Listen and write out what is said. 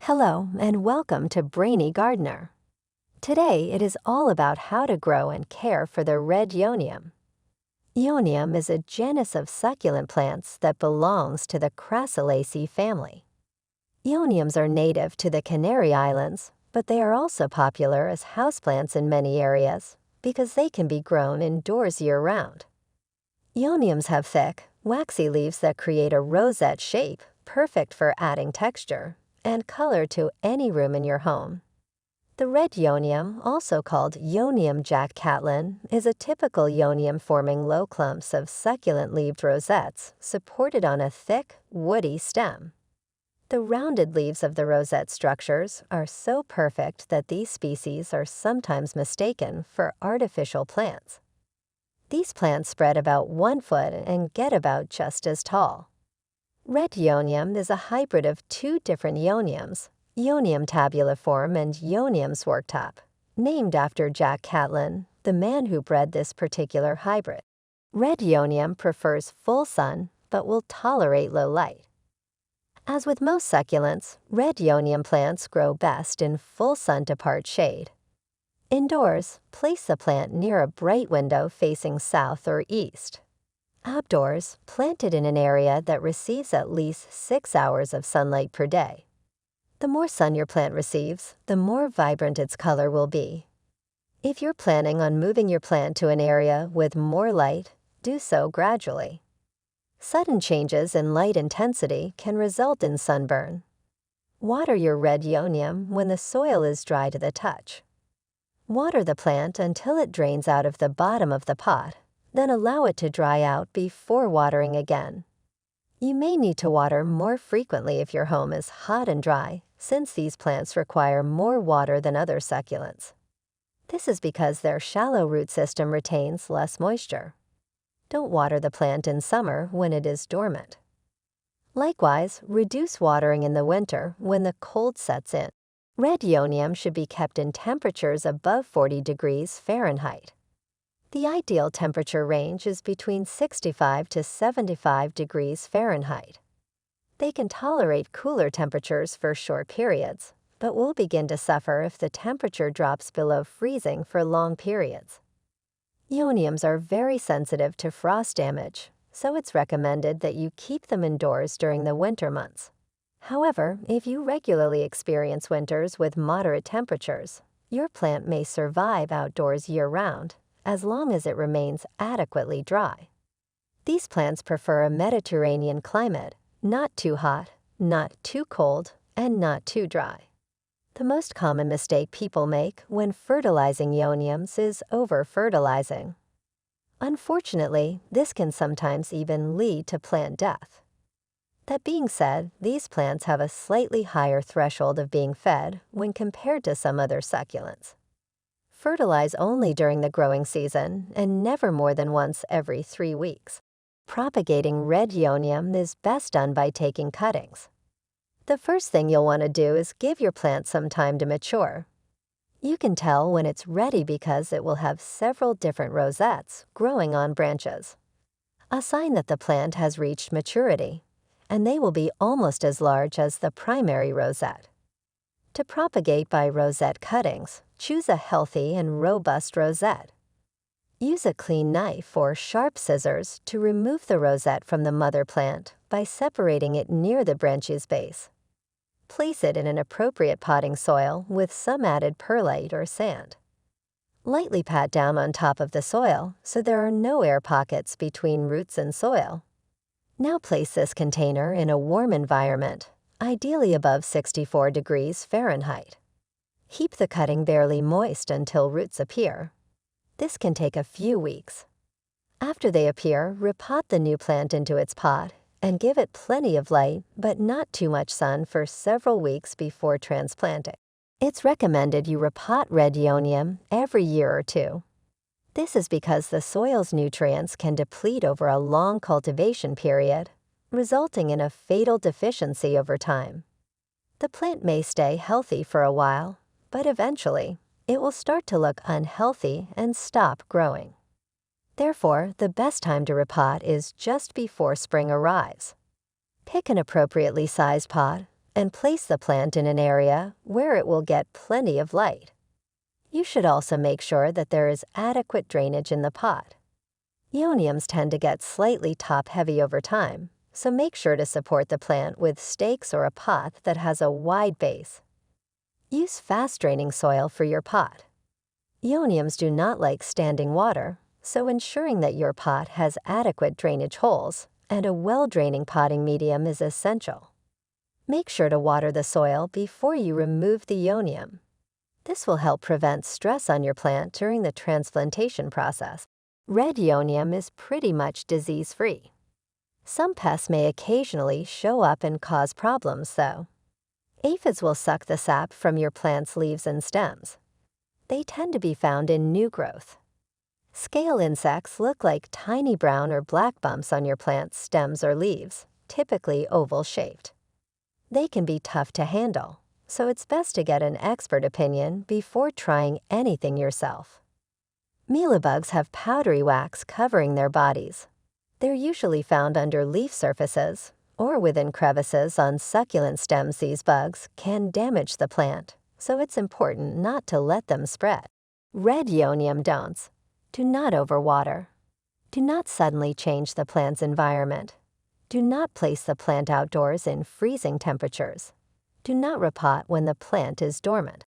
Hello and welcome to Brainy Gardener. Today it is all about how to grow and care for the Red Aeonium. Aeonium is a genus of succulent plants that belongs to the Crassulaceae family. Aeoniums are native to the Canary Islands, but they are also popular as houseplants in many areas because they can be grown indoors year-round. Aeoniums have thick, waxy leaves that create a rosette shape, perfect for adding texture and color to any room in your home. The red Aeonium, also called Aeonium Jack Catlin, is a typical Aeonium forming low clumps of succulent-leaved rosettes supported on a thick, woody stem. The rounded leaves of the rosette structures are so perfect that these species are sometimes mistaken for artificial plants. These plants spread about 1 foot and get about just as tall. Red Aeonium is a hybrid of two different Aeoniums, Aeonium tabuliform and Aeonium worktop, named after Jack Catlin, the man who bred this particular hybrid. Red Aeonium prefers full sun but will tolerate low light. As with most succulents, red Aeonium plants grow best in full sun to part shade. Indoors, place the plant near a bright window facing south or east. Outdoors, plant it in an area that receives at least 6 hours of sunlight per day. The more sun your plant receives, the more vibrant its color will be. If you're planning on moving your plant to an area with more light, do so gradually. Sudden changes in light intensity can result in sunburn. Water your red Aeonium when the soil is dry to the touch. Water the plant until it drains out of the bottom of the pot, then allow it to dry out before watering again. You may need to water more frequently if your home is hot and dry, since these plants require more water than other succulents. This is because their shallow root system retains less moisture. Don't water the plant in summer when it is dormant. Likewise, reduce watering in the winter when the cold sets in. Red Aeonium should be kept in temperatures above 40 degrees Fahrenheit. The ideal temperature range is between 65 to 75 degrees Fahrenheit. They can tolerate cooler temperatures for short periods, but will begin to suffer if the temperature drops below freezing for long periods. Aeoniums are very sensitive to frost damage, so it's recommended that you keep them indoors during the winter months. However, if you regularly experience winters with moderate temperatures, your plant may survive outdoors year-round, as long as it remains adequately dry. These plants prefer a Mediterranean climate, not too hot, not too cold, and not too dry. The most common mistake people make when fertilizing Aeoniums is over-fertilizing. Unfortunately, this can sometimes even lead to plant death. That being said, these plants have a slightly higher threshold of being fed when compared to some other succulents. Fertilize only during the growing season and never more than once every 3 weeks. Propagating red Aeonium is best done by taking cuttings. The first thing you'll want to do is give your plant some time to mature. You can tell when it's ready because it will have several different rosettes growing on branches. A sign that the plant has reached maturity, and they will be almost as large as the primary rosette. To propagate by rosette cuttings, choose a healthy and robust rosette. Use a clean knife or sharp scissors to remove the rosette from the mother plant by separating it near the branch's base. Place it in an appropriate potting soil with some added perlite or sand. Lightly pat down on top of the soil so there are no air pockets between roots and soil. Now place this container in a warm environment, ideally above 64 degrees Fahrenheit. Keep the cutting barely moist until roots appear. This can take a few weeks. After they appear, repot the new plant into its pot and give it plenty of light but not too much sun for several weeks before transplanting. It's recommended you repot red Aeonium every year or two. This is because the soil's nutrients can deplete over a long cultivation period, resulting in a fatal deficiency over time. The plant may stay healthy for a while, but eventually, it will start to look unhealthy and stop growing. Therefore, the best time to repot is just before spring arrives. Pick an appropriately sized pot and place the plant in an area where it will get plenty of light. You should also make sure that there is adequate drainage in the pot. Aeoniums tend to get slightly top-heavy over time, so make sure to support the plant with stakes or a pot that has a wide base. Use fast-draining soil for your pot. Aeoniums do not like standing water, so ensuring that your pot has adequate drainage holes and a well-draining potting medium is essential. Make sure to water the soil before you remove the Aeonium. This will help prevent stress on your plant during the transplantation process. Red Aeonium is pretty much disease-free. Some pests may occasionally show up and cause problems, though. Aphids will suck the sap from your plant's leaves and stems. They tend to be found in new growth. Scale insects look like tiny brown or black bumps on your plant's stems or leaves, typically oval-shaped. They can be tough to handle, so it's best to get an expert opinion before trying anything yourself. Mealybugs have powdery wax covering their bodies. They're usually found under leaf surfaces or within crevices on succulent stems. These bugs can damage the plant, so it's important not to let them spread. Red Aeonium don'ts. Do not overwater. Do not suddenly change the plant's environment. Do not place the plant outdoors in freezing temperatures. Do not repot when the plant is dormant.